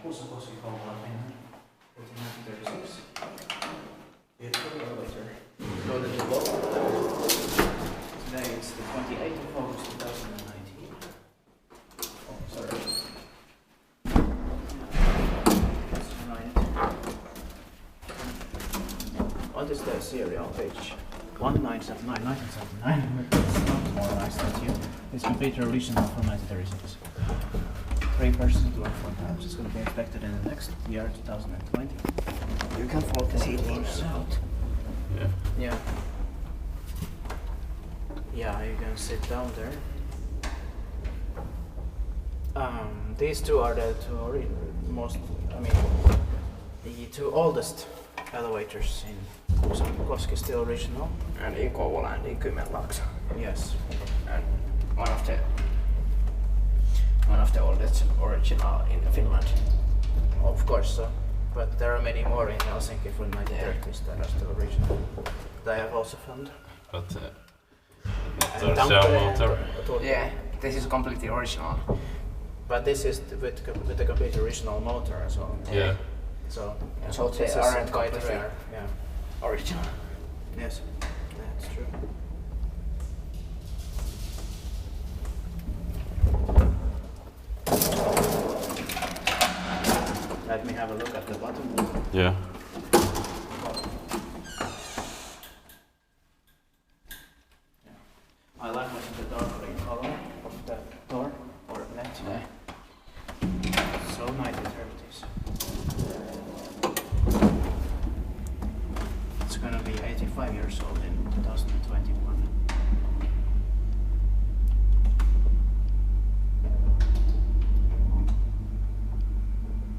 Kuusankoski, Kouvola, Finland, 1936. Beautiful elevator. Loaded to Lauttakatu. Today it's the 28th of August 2019. Oh, sorry. Let's write it. What is the serial page? 1979, 1979. It's not more nice than you. It's completely original from 1936. 3% to 1 times. It's going to be inspected in the next year, 2020. You can fold the seat out. Yeah. Yeah. Yeah, you can sit down there. These two are the the two oldest elevators in Kuusankoski, still original. And in Kouvola and in Kymenlaakso. Yes. And one of the oldest original in Finland. Of course, but there are many more in Helsinki from 1930s that are still original. That I have also found. But Yeah, this is completely original. But this is with a completely original motor as well. Yeah. So So they this aren't is quite completely rare. Yeah. original. Yes, that's true. Let me have a look at the bottom. Yeah. I like the dark green color of the door or net. Yeah. So 1930s. It's gonna be 85 years old in 2021.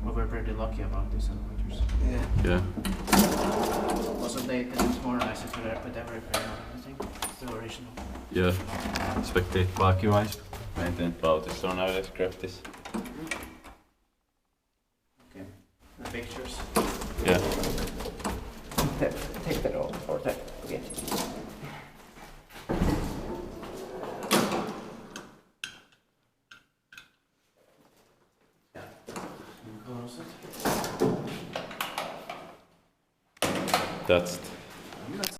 But we're pretty lucky about these elevators. Yeah. Yeah. Also, they didn't modernize it with every repair or anything. Still original. Yeah. Inspekti lakiwais. Maintain Lautissa on nowadays graftis. Okay. The pictures. Yeah. Take the roll for the gate. Yeah. Close it. That's